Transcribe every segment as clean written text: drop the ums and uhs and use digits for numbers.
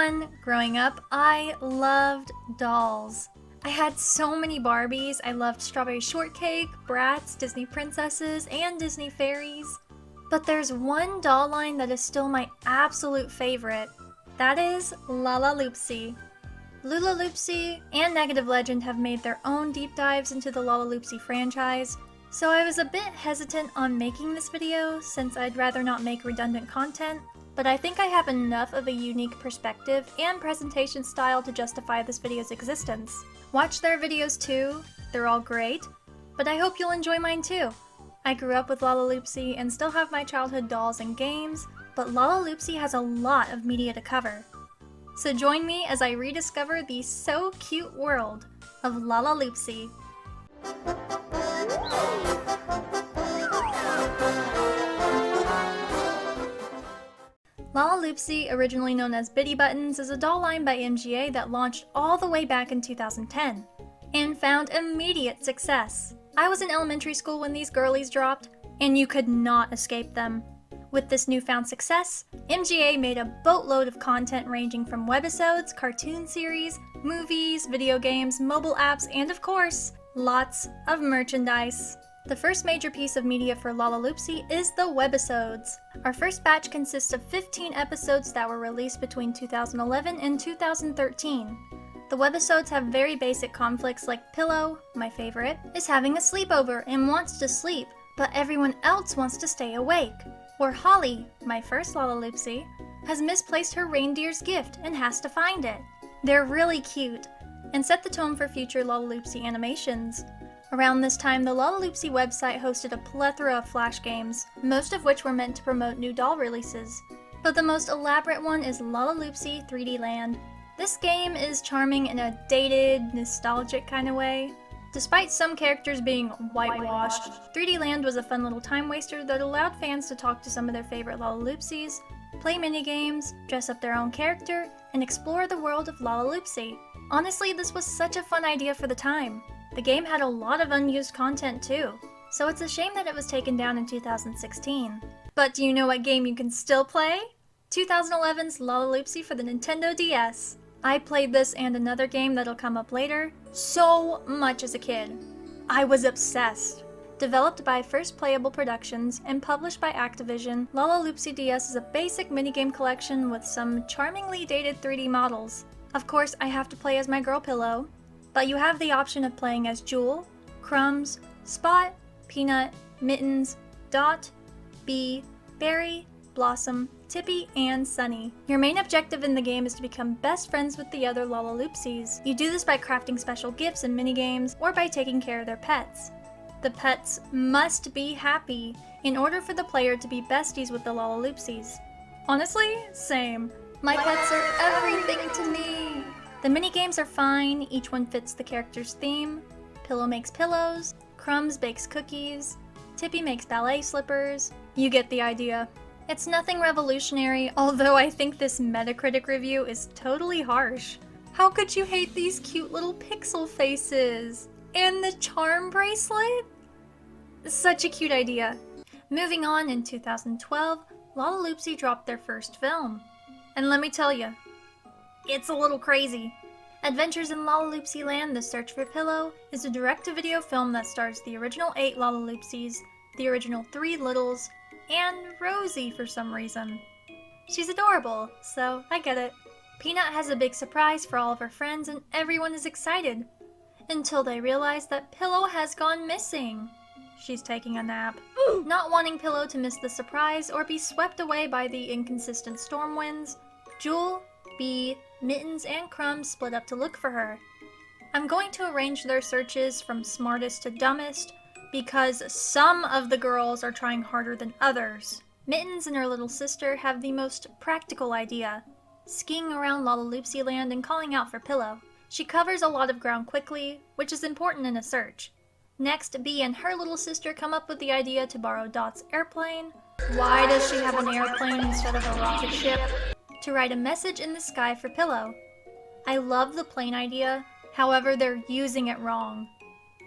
everyone! Growing up, I loved dolls. I had so many Barbies. I loved Strawberry Shortcake, Bratz, Disney Princesses, and Disney Fairies. But there's one doll line that is still my absolute favorite. That is Lalaloopsy. Lalaloopsy and Negative Legend have made their own deep dives into the Lalaloopsy franchise, so I was a bit hesitant on making this video since I'd rather not make redundant content, but I think I have enough of a unique perspective and presentation style to justify this video's existence. Watch their videos too, they're all great, but I hope you'll enjoy mine too. I grew up with Lalaloopsy and still have my childhood dolls and games, but Lalaloopsy has a lot of media to cover. So join me as I rediscover the so cute world of Lalaloopsy. Lalaloopsy, originally known as Bitty Buttons, is a doll line by MGA that launched all the way back in 2010 and found immediate success. I was in elementary school when these girlies dropped, and you could not escape them. With this newfound success, MGA made a boatload of content ranging from webisodes, cartoon series, movies, video games, mobile apps, and of course, lots of merchandise. The first major piece of media for Lalaloopsy is the Webisodes. Our first batch consists of 15 episodes that were released between 2011 and 2013. The Webisodes have very basic conflicts like Pillow, my favorite, is having a sleepover and wants to sleep, but everyone else wants to stay awake. Or Holly, my first Lalaloopsy, has misplaced her reindeer's gift and has to find it. They're really cute, and set the tone for future Lalaloopsy animations. Around this time, the Lalaloopsy website hosted a plethora of flash games, most of which were meant to promote new doll releases. But the most elaborate one is Lalaloopsy 3D Land. This game is charming in a dated, nostalgic kind of way. Despite some characters being whitewashed, 3D Land was a fun little time waster that allowed fans to talk to some of their favorite Lalaloopsies, play minigames, dress up their own character, and explore the world of Lalaloopsy. Honestly, this was such a fun idea for the time. The game had a lot of unused content too, so it's a shame that it was taken down in 2016. But do you know what game you can still play? 2011's Lalaloopsy for the Nintendo DS. I played this and another game that'll come up later so much as a kid. I was obsessed. Developed by First Playable Productions and published by Activision, Lalaloopsy DS is a basic minigame collection with some charmingly dated 3D models. Of course, I have to play as my girl Pillow, but you have the option of playing as Jewel, Crumbs, Spot, Peanut, Mittens, Dot, Bee, Berry, Blossom, Tippy, and Sunny. Your main objective in the game is to become best friends with the other Lalaloopsies. You do this by crafting special gifts and minigames, or by taking care of their pets. The pets must be happy in order for the player to be besties with the Lalaloopsies. Honestly, same. My pets are everything to me! The minigames are fine, each one fits the character's theme. Pillow makes pillows, Crumbs bakes cookies, Tippy makes ballet slippers. You get the idea. It's nothing revolutionary, although I think this Metacritic review is totally harsh. How could you hate these cute little pixel faces? And the charm bracelet? Such a cute idea. Moving on, in 2012, Lalaloopsy dropped their first film. And let me tell you, it's a little crazy. Adventures in Lalaloopsy Land: The Search for Pillow is a direct-to-video film that stars the original 8 Lalaloopsies, the original 3 Littles, and Rosie for some reason. She's adorable, so I get it. Peanut has a big surprise for all of her friends and everyone is excited. Until they realize that Pillow has gone missing. She's taking a nap. Not wanting Pillow to miss the surprise or be swept away by the inconsistent storm winds, Jewel, Bee, Mittens, and Crumbs split up to look for her. I'm going to arrange their searches from smartest to dumbest, because some of the girls are trying harder than others. Mittens and her little sister have the most practical idea, skiing around Lalaloopsy Land and calling out for Pillow. She covers a lot of ground quickly, which is important in a search. Next, Bee and her little sister come up with the idea to borrow Dot's airplane. Why does she have an airplane instead of a rocket ship? To write a message in the sky for Pillow. I love the plane idea, however they're using it wrong.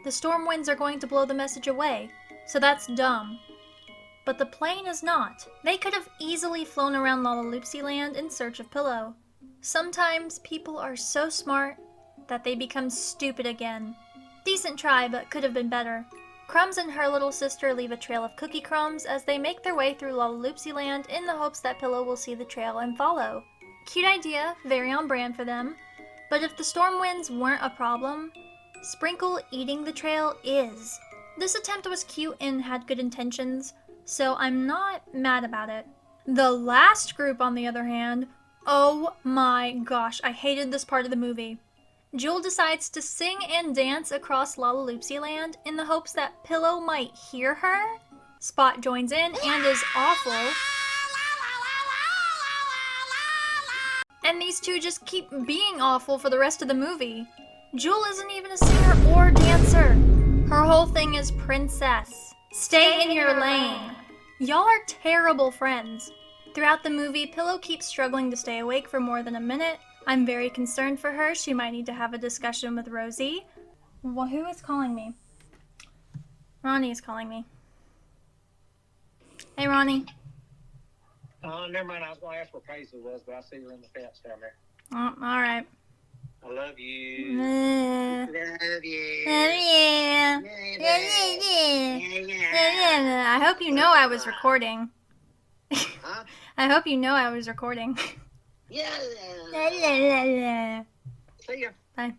The storm winds are going to blow the message away, so that's dumb. But the plane is not. They could have easily flown around Lalaloopsy Land in search of Pillow. Sometimes people are so smart that they become stupid again. Decent try, but could have been better. Crumbs and her little sister leave a trail of cookie crumbs as they make their way through Lalaloopsy land in the hopes that Pillow will see the trail and follow. Cute idea, very on brand for them. But if the storm winds weren't a problem, Sprinkle eating the trail is. This attempt was cute and had good intentions, so I'm not mad about it. The last group, on the other hand, oh my gosh, I hated this part of the movie. Jewel decides to sing and dance across Lalaloopsy land in the hopes that Pillow might hear her. Spot joins in and is awful. And these two just keep being awful for the rest of the movie. Jewel isn't even a singer or dancer. Her whole thing is princess. Stay in your lane. Y'all are terrible friends. Throughout the movie, Pillow keeps struggling to stay awake for more than a minute. I'm very concerned for her. She might need to have a discussion with Rosie. Well, who is calling me? Ronnie is calling me. Hey, Ronnie. Never mind. I was going to ask where Paisley was, but I see her in the fence down there. Oh, all right. I love you. Love you. I hope you know I was recording. Huh? I hope you know I was recording. Yeah. See ya. Bye.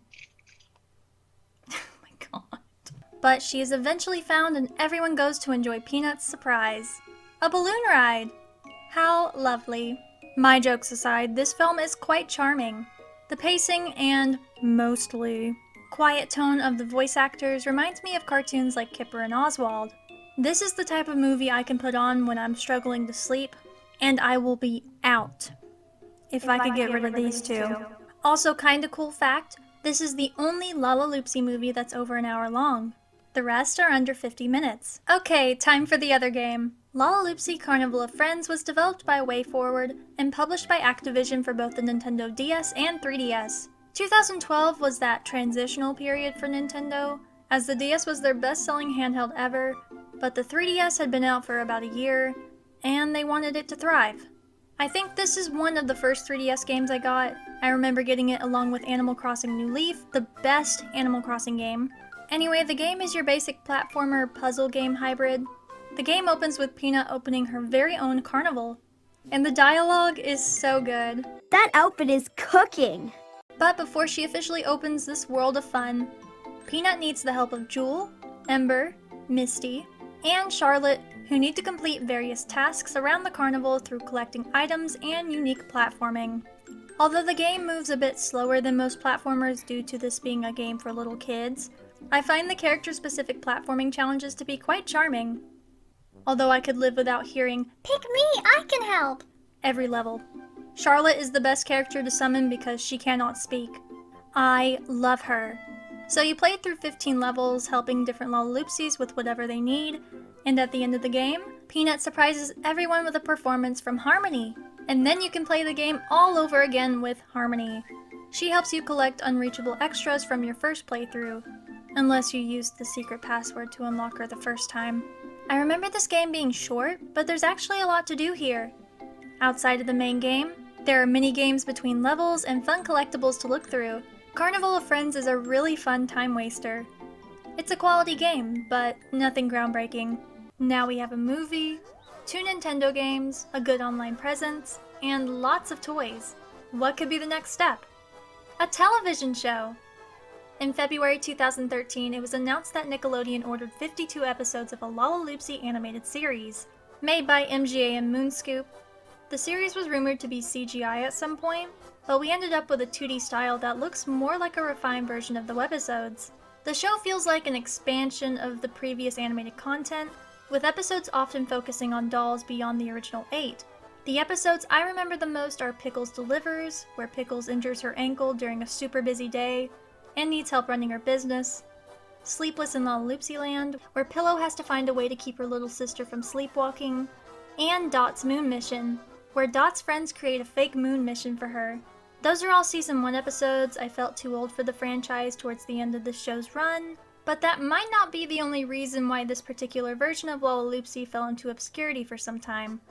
Oh my god. But she is eventually found and everyone goes to enjoy Peanut's surprise. A balloon ride! How lovely. My jokes aside, this film is quite charming. The pacing and, mostly, quiet tone of the voice actors reminds me of cartoons like Kipper and Oswald. This is the type of movie I can put on when I'm struggling to sleep, and I will be out if I could get rid of these two. Also, kinda cool fact, this is the only Lalaloopsy movie that's over an hour long. The rest are under 50 minutes. Okay, time for the other game. Lalaloopsy Carnival of Friends was developed by WayForward and published by Activision for both the Nintendo DS and 3DS. 2012 was that transitional period for Nintendo, as the DS was their best-selling handheld ever, but the 3DS had been out for about a year, and they wanted it to thrive. I think this is one of the first 3DS games I got. I remember getting it along with Animal Crossing New Leaf, the best Animal Crossing game. Anyway, the game is your basic platformer puzzle game hybrid. The game opens with Peanut opening her very own carnival. And the dialogue is so good. That outfit is cooking! But before she officially opens this world of fun, Peanut needs the help of Jewel, Ember, Misty, and Charlotte, who need to complete various tasks around the carnival through collecting items and unique platforming. Although the game moves a bit slower than most platformers due to this being a game for little kids, I find the character-specific platforming challenges to be quite charming. Although I could live without hearing, "Pick me, I can help!" every level. Charlotte is the best character to summon because she cannot speak. I love her. So you play through 15 levels, helping different Lalaloopsies with whatever they need, and at the end of the game, Peanut surprises everyone with a performance from Harmony. And then you can play the game all over again with Harmony. She helps you collect unreachable extras from your first playthrough, unless you used the secret password to unlock her the first time. I remember this game being short, but there's actually a lot to do here. Outside of the main game, there are mini games between levels and fun collectibles to look through. Carnival of Friends is a really fun time waster. It's a quality game, but nothing groundbreaking. Now we have a movie, 2 Nintendo games, a good online presence, and lots of toys. What could be the next step? A television show! In February 2013, it was announced that Nickelodeon ordered 52 episodes of a Lalaloopsy animated series. Made by MGA and Moonscoop, the series was rumored to be CGI at some point, but we ended up with a 2D style that looks more like a refined version of the Webisodes. The show feels like an expansion of the previous animated content, with episodes often focusing on dolls beyond the original 8. The episodes I remember the most are Pickles Delivers, where Pickles injures her ankle during a super busy day, and needs help running her business, Sleepless in Lalaloopsy Land, where Pillow has to find a way to keep her little sister from sleepwalking, and Dot's Moon Mission, where Dot's friends create a fake moon mission for her. Those are all Season 1 episodes. I felt too old for the franchise towards the end of the show's run, but that might not be the only reason why this particular version of Lalaloopsy fell into obscurity for some time.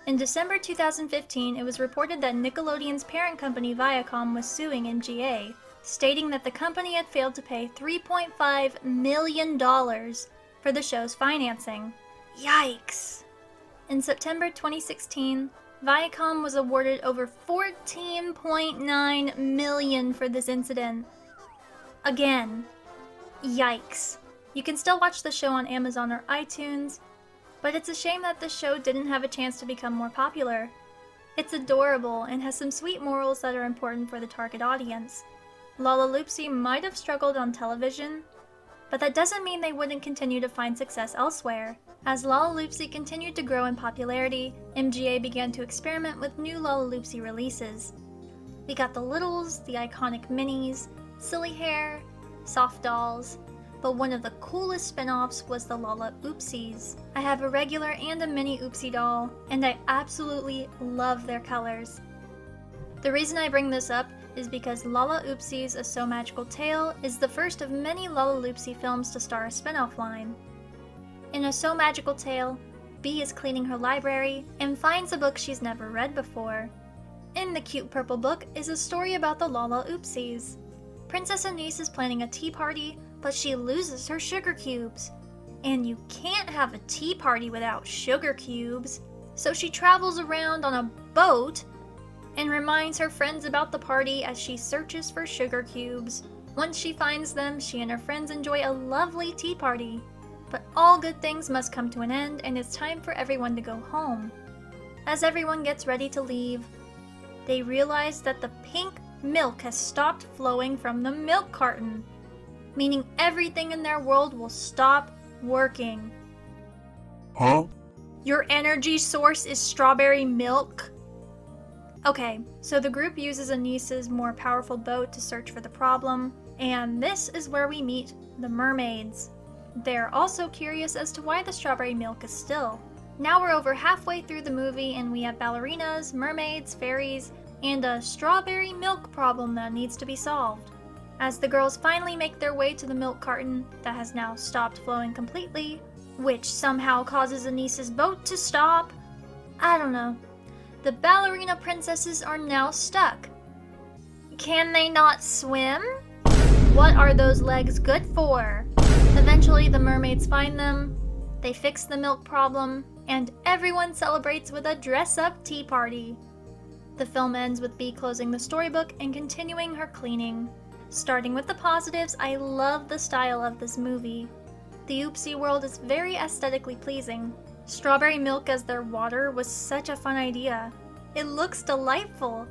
In December 2015, it was reported that Nickelodeon's parent company Viacom was suing MGA, stating that the company had failed to pay $3.5 million for the show's financing. Yikes! In September 2016, Viacom was awarded over $14.9 million for this incident. Again, yikes. You can still watch the show on Amazon or iTunes, but it's a shame that the show didn't have a chance to become more popular. It's adorable and has some sweet morals that are important for the target audience. Lalaloopsy might have struggled on television, but that doesn't mean they wouldn't continue to find success elsewhere. As Lalaloopsy continued to grow in popularity, MGA began to experiment with new Lalaloopsy releases. We got the Littles, the iconic Minis, Silly Hair, Soft Dolls, but one of the coolest spin-offs was the Lala-Oopsies. I have a regular and a mini Oopsie doll, and I absolutely love their colors. The reason I bring this up is because Lala-Oopsies: A So Magical Tale is the first of many Lalaloopsy films to star a spin-off line. In A So Magical Tale, Bee is cleaning her library and finds a book she's never read before. In the cute purple book is a story about the Lala-Oopsies. Princess Anise is planning a tea party, but she loses her sugar cubes. And you can't have a tea party without sugar cubes, so she travels around on a boat and reminds her friends about the party as she searches for sugar cubes. Once she finds them, she and her friends enjoy a lovely tea party. But all good things must come to an end, and it's time for everyone to go home. As everyone gets ready to leave, they realize that the pink milk has stopped flowing from the milk carton, meaning everything in their world will stop working. Huh? Your energy source is strawberry milk? Okay, so the group uses Anise's more powerful boat to search for the problem, and this is where we meet the mermaids. They're also curious as to why the strawberry milk is still. Now we're over halfway through the movie and we have ballerinas, mermaids, fairies, and a strawberry milk problem that needs to be solved. As the girls finally make their way to the milk carton that has now stopped flowing completely, which somehow causes Anise's boat to stop, I don't know. The ballerina princesses are now stuck. Can they not swim? What are those legs good for? Eventually the mermaids find them, they fix the milk problem, and everyone celebrates with a dress-up tea party. The film ends with Bee closing the storybook and continuing her cleaning. Starting with the positives, I love the style of this movie. The Oopsie world is very aesthetically pleasing. Strawberry milk as their water was such a fun idea. It looks delightful.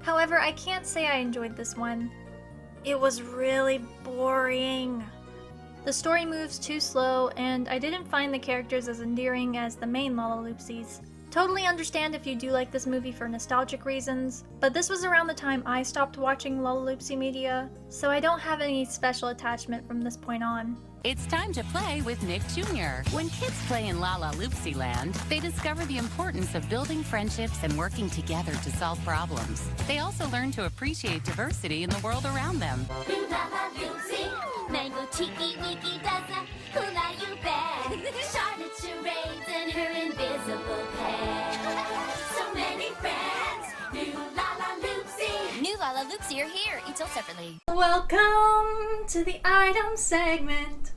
However, I can't say I enjoyed this one. It was really boring. The story moves too slow, and I didn't find the characters as endearing as the main Lalaloopsies. Totally understand if you do like this movie for nostalgic reasons, but this was around the time I stopped watching Lalaloopsy media, so I don't have any special attachment from this point on. It's time to play with Nick Jr. When kids play in Lalaloopsy Land, they discover the importance of building friendships and working together to solve problems. They also learn to appreciate diversity in the world around them. Lalaloopsy, mango cheeky weeky does a hula you bet. Charlotte charades and her invisible pet. So many friends, new Lalaloopsy. New Lalaloopsy are here, each sold separately. Welcome to the item segment.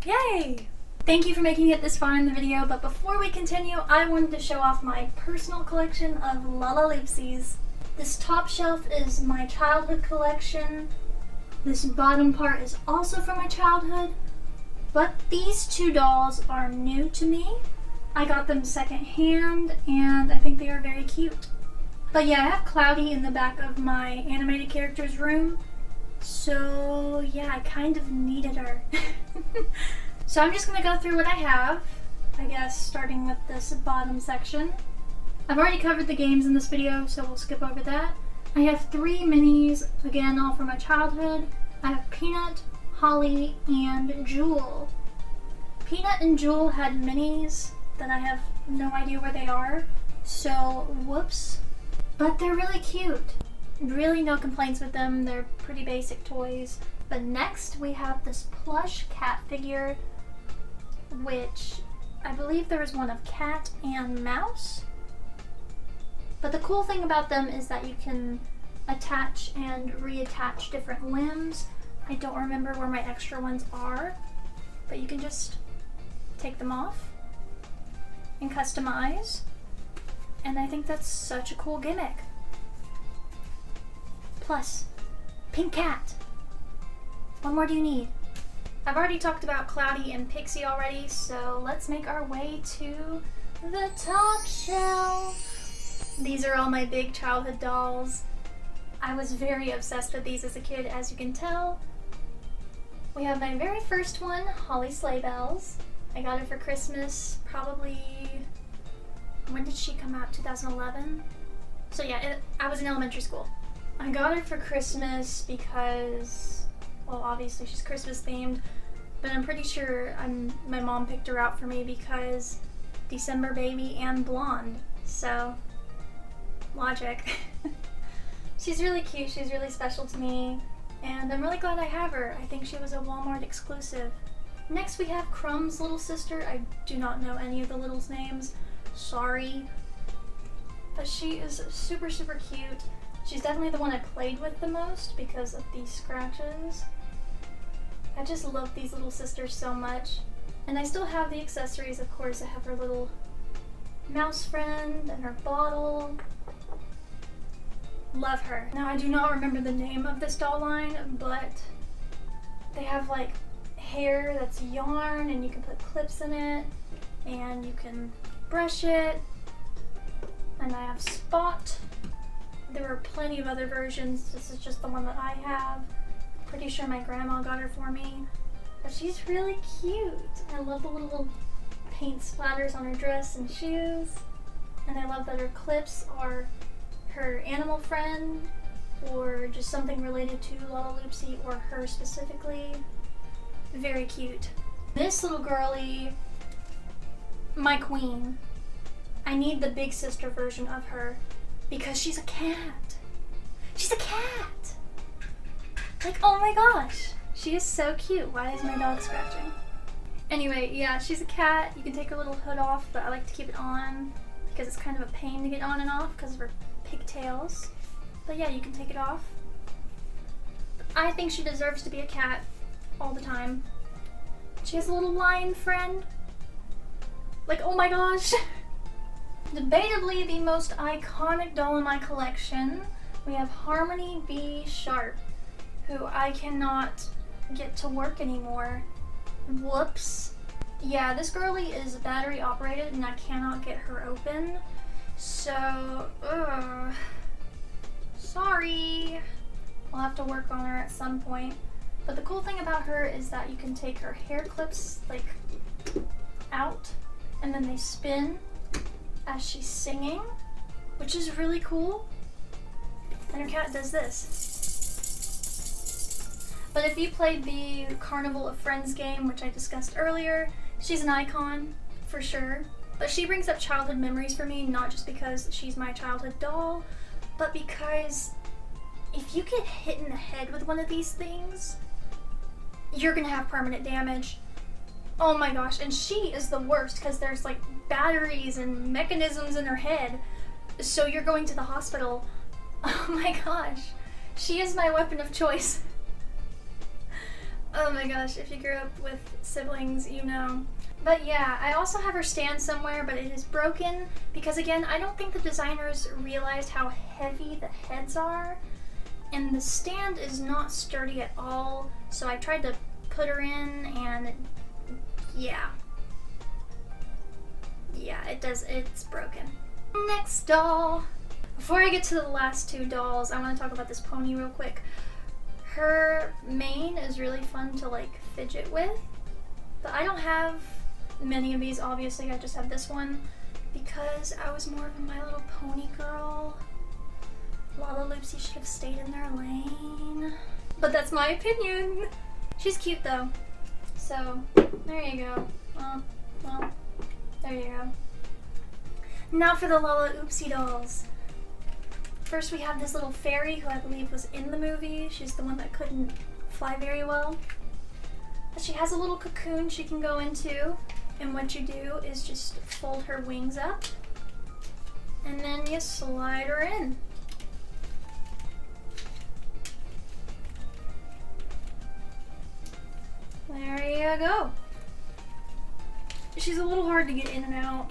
Yay! Thank you for making it this far in the video, but before we continue, I wanted to show off my personal collection of Lalaloopsies. This top shelf is my childhood collection. This bottom part is also from my childhood, but these two dolls are new to me. I got them secondhand, and I think they are very cute. But yeah, I have Cloudy in the back of my animated characters room, so yeah, I kind of needed her. So I'm just gonna go through what I have, I guess starting with this bottom section. I've already covered the games in this video, so we'll skip over that. I have 3 minis, again all from my childhood. I have Peanut, Holly, and Jewel. Peanut and Jewel had minis that I have no idea where they are, so whoops. But they're really cute. Really no complaints with them, they're pretty basic toys. But next we have this plush cat figure, which I believe there was one of Cat and Mouse. But the cool thing about them is that you can attach and reattach different limbs. I don't remember where my extra ones are, but you can just take them off and customize. And I think that's such a cool gimmick. Plus, pink cat. What more do you need? I've already talked about Cloudy and Pixie already, so let's make our way to the top shelf. These are all my big childhood dolls. I was very obsessed with these as a kid, as you can tell. We have my very first one, Holly Sleigh Bells. I got her for Christmas, probably, when did she come out? 2011? So yeah, I was in elementary school. I got her for Christmas because, well, obviously she's Christmas themed, but I'm pretty sure my mom picked her out for me because December baby and blonde, so logic. She's really cute, she's really special to me, and I'm really glad I have her. I think she was a Walmart exclusive. Next we have Crumb's little sister. I do not know any of the littles' names, sorry, but she is super, super cute. She's definitely the one I played with the most because of these scratches. I just love these little sisters so much. And I still have the accessories, of course. I have her little mouse friend and her bottle. Love her. Now, I do not remember the name of this doll line, but they have like hair that's yarn and you can put clips in it and you can brush it. And I have Spot. There were plenty of other versions. This is just the one that I have. Pretty sure my grandma got her for me. But she's really cute. I love the little paint splatters on her dress and shoes. And I love that her clips are her animal friend or just something related to Lalaloopsy or her specifically. Very cute. This little girlie, my queen. I need the big sister version of her because she's a cat. She's a cat! Like, oh my gosh! She is so cute. Why is my dog scratching? Anyway, yeah, she's a cat. You can take her little hood off, but I like to keep it on because it's kind of a pain to get on and off because of her pigtails. But yeah, you can take it off. I think she deserves to be a cat all the time. She has a little lion friend. Like, oh my gosh! Debatably the most iconic doll in my collection, we have Harmony B. Sharp, who I cannot get to work anymore. Whoops. Yeah, this girlie is battery operated and I cannot get her open. So, sorry. I'll have to work on her at some point. But the cool thing about her is that you can take her hair clips like out and then they spin as she's singing, which is really cool. And her cat does this. But if you played the Carnival of Friends game, which I discussed earlier, she's an icon for sure. But she brings up childhood memories for me, not just because she's my childhood doll, but because if you get hit in the head with one of these things, you're gonna have permanent damage. Oh my gosh, and she is the worst because there's like batteries and mechanisms in her head, so you're going to the hospital. Oh my gosh, she is my weapon of choice. Oh my gosh, if you grew up with siblings, you know. But yeah, I also have her stand somewhere, but it is broken because again, I don't think the designers realized how heavy the heads are, and the stand is not sturdy at all, so I tried to put her in and yeah, it's broken. Next doll. Before I get to the last two dolls, I want to talk about this pony real quick. Her mane is really fun to like fidget with, but I don't have many of these, obviously. I just have this one because I was more of a My Little Pony girl. Lalaloopsy should have stayed in their lane, but that's my opinion. She's cute though, so there you go. Well, there you go. Now for the Lalaloopsy dolls. First we have this little fairy who I believe was in the movie. She's the one that couldn't fly very well. But she has a little cocoon she can go into, and what you do is just fold her wings up And then you slide her in. There you go. She's a little hard to get in and out.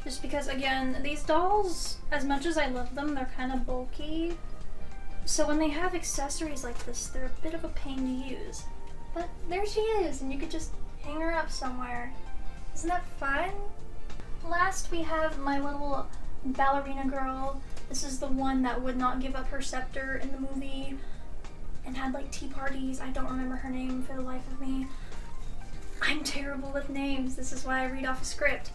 Just because, again, these dolls, as much as I love them, they're kind of bulky. So when they have accessories like this, they're a bit of a pain to use. But there she is, and you could just hang her up somewhere. Isn't that fun? Last we have my little ballerina girl. This is the one that would not give up her scepter in the movie and had like tea parties. I don't remember her name for the life of me. I'm terrible with names. This is why I read off a script.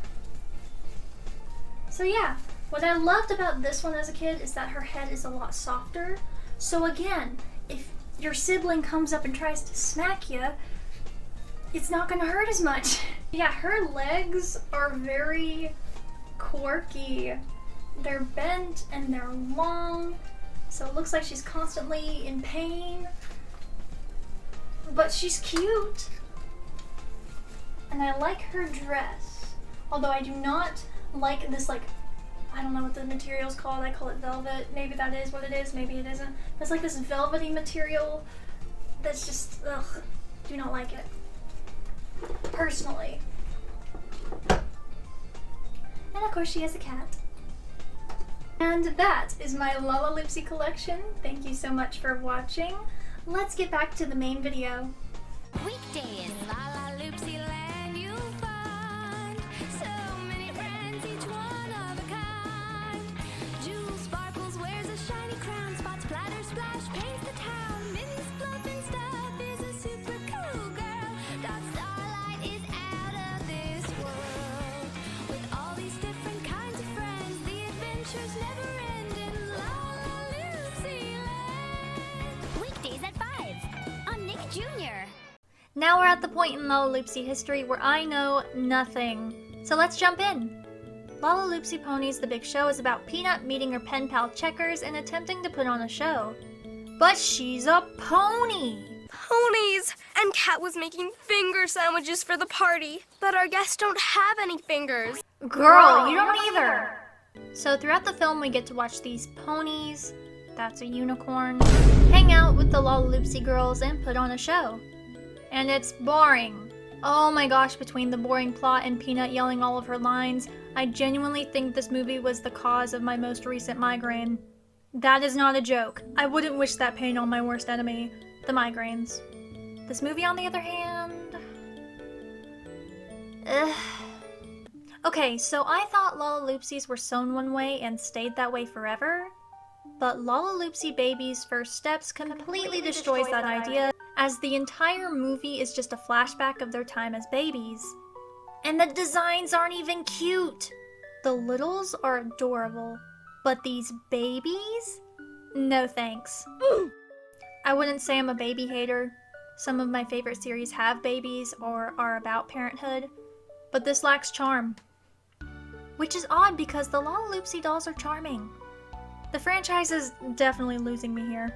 So yeah, what I loved about this one as a kid is that her head is a lot softer. So again, if your sibling comes up and tries to smack you, it's not gonna hurt as much. Yeah, her legs are very quirky. They're bent and they're long, so it looks like she's constantly in pain. But she's cute. And I like her dress. Although I do not like this, like, I don't know what the material's called. I call it velvet. Maybe that is what it is, maybe it isn't. It's like this velvety material that's just, ugh, do not like it. Personally. And of course she has a cat. And that is my Lalaloopsy collection. Thank you so much for watching. Let's get back to the main video. Weekdays, Lalaloopsy land, you'll find so many friends, each one of a kind. Jewel sparkles, wears a shiny crown, spots splatter, splash, paints the town. Minnie's fluff and stuff is a super cool girl. Dot Starlight is out of this world. With all these different kinds of friends, the adventures never end in Lalaloopsy land. Weekdays at 5 on Nick Jr. Now we're at the point in Lalaloopsy history where I know nothing. So let's jump in. Lalaloopsy Ponies The Big Show is about Peanut meeting her pen pal Checkers and attempting to put on a show. But she's a pony! Ponies! And Kat was making finger sandwiches for the party, but our guests don't have any fingers. Girl, you don't either! So throughout the film we get to watch these ponies, that's a unicorn, hang out with the Lalaloopsy girls and put on a show. And it's boring. Oh my gosh, between the boring plot and Peanut yelling all of her lines, I genuinely think this movie was the cause of my most recent migraine. That is not a joke. I wouldn't wish that pain on my worst enemy, the migraines. This movie, on the other hand... Ugh. Okay, so I thought Lalaloopsies were sewn one way and stayed that way forever, but Lalaloopsy Babies' first steps completely destroys that idea, as the entire movie is just a flashback of their time as babies. And the designs aren't even cute! The littles are adorable, but these babies? No thanks. I wouldn't say I'm a baby hater. Some of my favorite series have babies or are about parenthood, but this lacks charm. Which is odd because the Lalaloopsy dolls are charming. The franchise is definitely losing me here.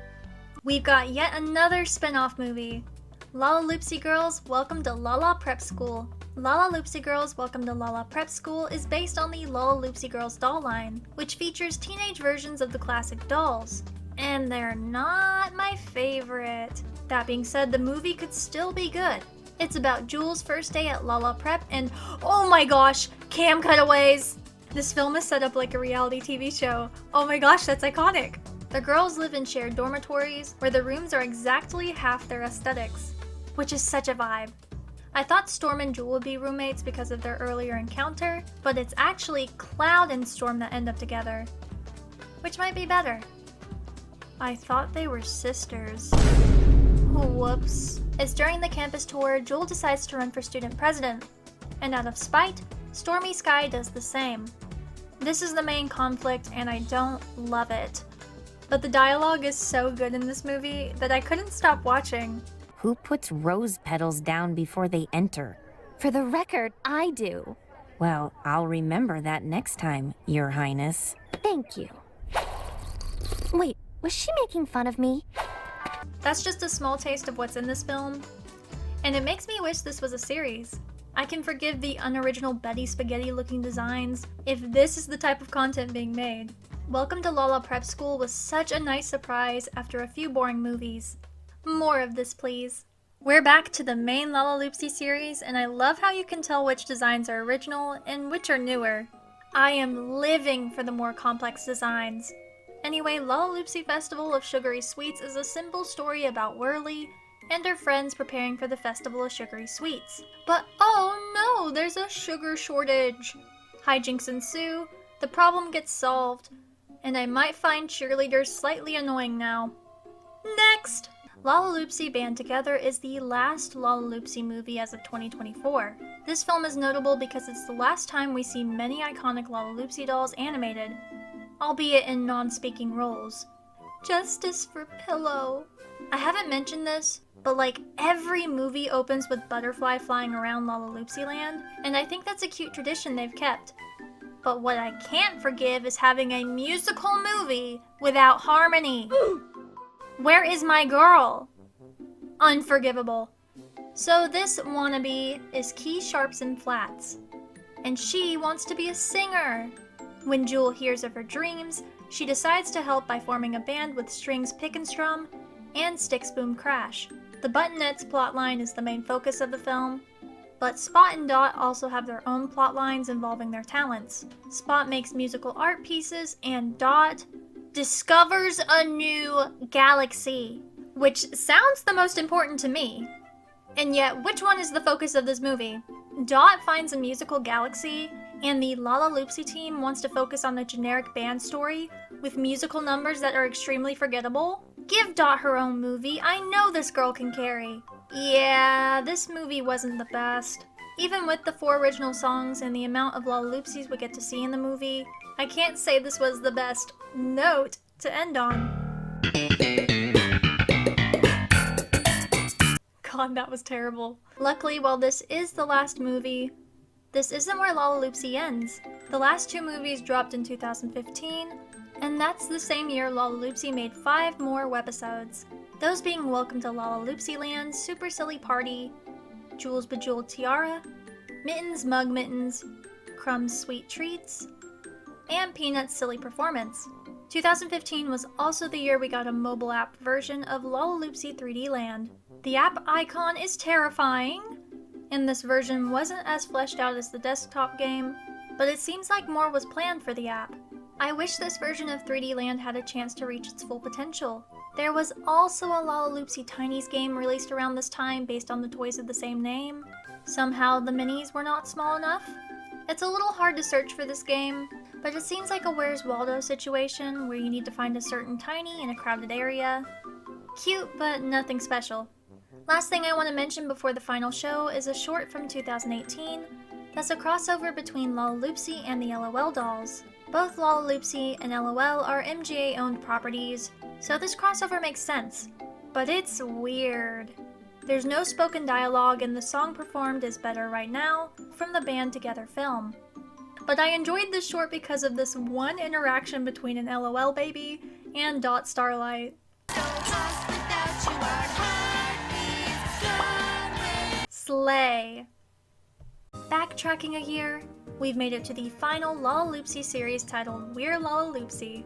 We've got yet another spin-off movie. Lalaloopsy Girls, Welcome to Lala Prep School. Lalaloopsy Girls, Welcome to Lala Prep School is based on the Lalaloopsy Girls doll line, which features teenage versions of the classic dolls. And they're not my favorite. That being said, the movie could still be good. It's about Jules' first day at Lala Prep and, oh my gosh, cam cutaways! This film is set up like a reality TV show. Oh my gosh, that's iconic! The girls live in shared dormitories, where the rooms are exactly half their aesthetics, which is such a vibe. I thought Storm and Jewel would be roommates because of their earlier encounter, but it's actually Cloud and Storm that end up together, which might be better. I thought they were sisters. Whoops. It's during the campus tour, Jewel decides to run for student president, and out of spite, Stormy Sky does the same. This is the main conflict, and I don't love it. But the dialogue is so good in this movie that I couldn't stop watching. Who puts rose petals down before they enter? For the record, I do. Well, I'll remember that next time, Your Highness. Thank you. Wait, was she making fun of me? That's just a small taste of what's in this film, and it makes me wish this was a series. I can forgive the unoriginal Betty Spaghetti looking designs if this is the type of content being made. Welcome to Lala Prep School was such a nice surprise after a few boring movies. More of this, please. We're back to the main Lalaloopsy series, and I love how you can tell which designs are original and which are newer. I am living for the more complex designs. Anyway, Lalaloopsy Festival of Sugary Sweets is a simple story about Whirly and her friends preparing for the Festival of Sugary Sweets. But oh no, there's a sugar shortage! Hijinks ensue, the problem gets solved, and I might find cheerleaders slightly annoying now. Next! Lalaloopsy Band Together is the last Lalaloopsy movie as of 2024. This film is notable because it's the last time we see many iconic Lalaloopsy dolls animated, albeit in non-speaking roles. Justice for Pillow. I haven't mentioned this, but like every movie opens with Butterfly flying around Lalaloopsy Land, and I think that's a cute tradition they've kept. But what I can't forgive is having a musical movie without harmony. Where is my girl? Unforgivable. So this wannabe is key sharps and flats, and she wants to be a singer. When Jewel hears of her dreams, she decides to help by forming a band with Strings Pick and Strum and Sticks Boom Crash. The Buttonettes plotline is the main focus of the film, but Spot and Dot also have their own plot lines involving their talents. Spot makes musical art pieces, and Dot discovers a new galaxy, which sounds the most important to me. And yet, which one is the focus of this movie? Dot finds a musical galaxy, and the Lalaloopsy team wants to focus on the generic band story with musical numbers that are extremely forgettable? Give Dot her own movie, I know this girl can carry. Yeah, this movie wasn't the best. Even with the 4 original songs and the amount of Lalaloopsies we get to see in the movie, I can't say this was the best note to end on. God, that was terrible. Luckily, while this is the last movie, this isn't where Lalaloopsy ends. The last 2 movies dropped in 2015, and that's the same year Lalaloopsy made 5 more webisodes. Those being Welcome to Lalaloopsy Land, Super Silly Party, Jules Bejeweled Tiara, Mittens Mug Mittens, Crumb's Sweet Treats, and Peanut's Silly Performance. 2015 was also the year we got a mobile app version of Lalaloopsy 3D Land. The app icon is terrifying, and this version wasn't as fleshed out as the desktop game, but it seems like more was planned for the app. I wish this version of 3D Land had a chance to reach its full potential. There was also a Lalaloopsy Tinies game released around this time based on the toys of the same name. Somehow the minis were not small enough. It's a little hard to search for this game, but it seems like a Where's Waldo situation where you need to find a certain tiny in a crowded area. Cute, but nothing special. Last thing I want to mention before the final show is a short from 2018 that's a crossover between Lalaloopsy and the LOL dolls. Both Lalaloopsy and LOL are MGA-owned properties, so this crossover makes sense. But it's weird. There's no spoken dialogue, and the song performed is Better Right Now from the Band Together film. But I enjoyed this short because of this one interaction between an LOL baby and Dot Starlight. Slay! Backtracking a year, we've made it to the final Lalaloopsy series titled We're Lalaloopsy.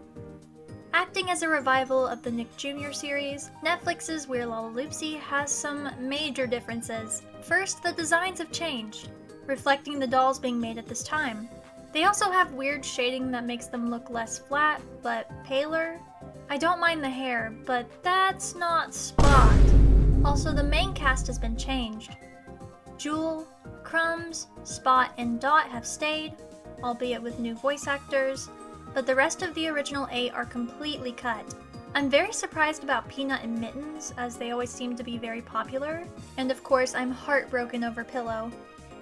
Acting as a revival of the Nick Jr. series, Netflix's We're Lalaloopsy has some major differences. First, the designs have changed, reflecting the dolls being made at this time. They also have weird shading that makes them look less flat, but paler. I don't mind the hair, but that's not Spot. Also, the main cast has been changed. Jewel, Crumbs, Spot, and Dot have stayed, albeit with new voice actors, but the rest of the original 8 are completely cut. I'm very surprised about Peanut and Mittens, as they always seem to be very popular, and of course I'm heartbroken over Pillow.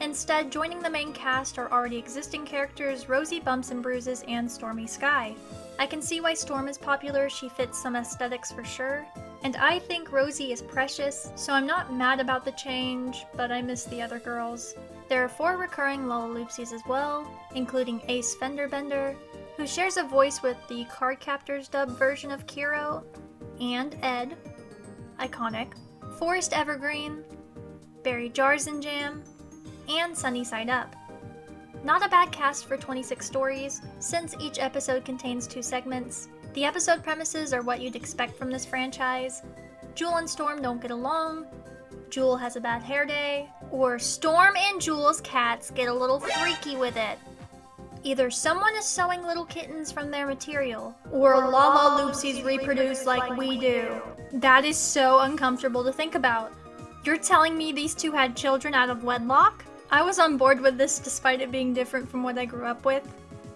Instead, joining the main cast are already existing characters Rosie Bumps and Bruises and Stormy Sky. I can see why Storm is popular, she fits some aesthetics for sure, and I think Rosie is precious, so I'm not mad about the change, but I miss the other girls. There are 4 recurring Lalaloopsies as well, including Ace Fenderbender, who shares a voice with the Cardcaptors dubbed version of Kiro, and Ed, iconic, Forest Evergreen, Barry Jarzanjam, and Sunny Side Up. Not a bad cast for 26 stories, since each episode contains 2 segments. The episode premises are what you'd expect from this franchise. Jewel and Storm don't get along, Jewel has a bad hair day, or Storm and Jewel's cats get a little freaky with it. Either someone is sewing little kittens from their material, or Lalaloopsies reproduce like we do. That is so uncomfortable to think about. You're telling me these two had children out of wedlock? I was on board with this despite it being different from what I grew up with.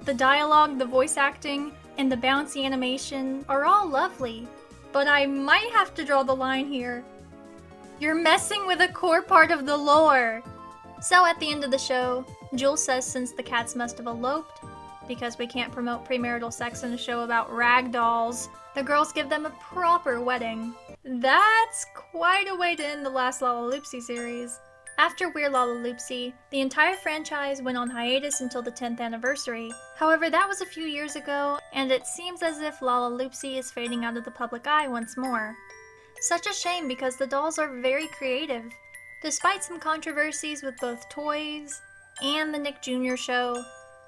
The dialogue, the voice acting, and the bouncy animation are all lovely, but I might have to draw the line here. You're messing with a core part of the lore! So at the end of the show, Jewel says since the cats must have eloped, because we can't promote premarital sex in a show about rag dolls, the girls give them a proper wedding. That's quite a way to end the last Lalaloopsy series. After We're Lalaloopsy, the entire franchise went on hiatus until the 10th anniversary. However, that was a few years ago, and it seems as if Lalaloopsy is fading out of the public eye once more. Such a shame because the dolls are very creative. Despite some controversies with both toys and the Nick Jr. show,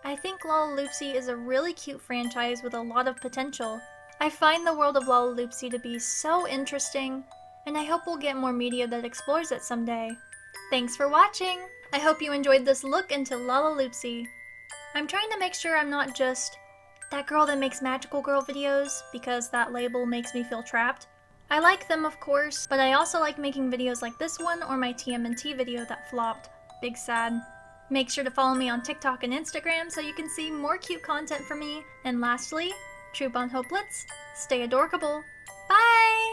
I think Lalaloopsy is a really cute franchise with a lot of potential. I find the world of Lalaloopsy to be so interesting, and I hope we'll get more media that explores it someday. Thanks for watching! I hope you enjoyed this look into Lalaloopsy. I'm trying to make sure I'm not just that girl that makes magical girl videos, because that label makes me feel trapped. I like them, of course, but I also like making videos like this one or my TMNT video that flopped. Big sad. Make sure to follow me on TikTok and Instagram so you can see more cute content from me. And lastly, troop on Hopelets, stay adorkable. Bye!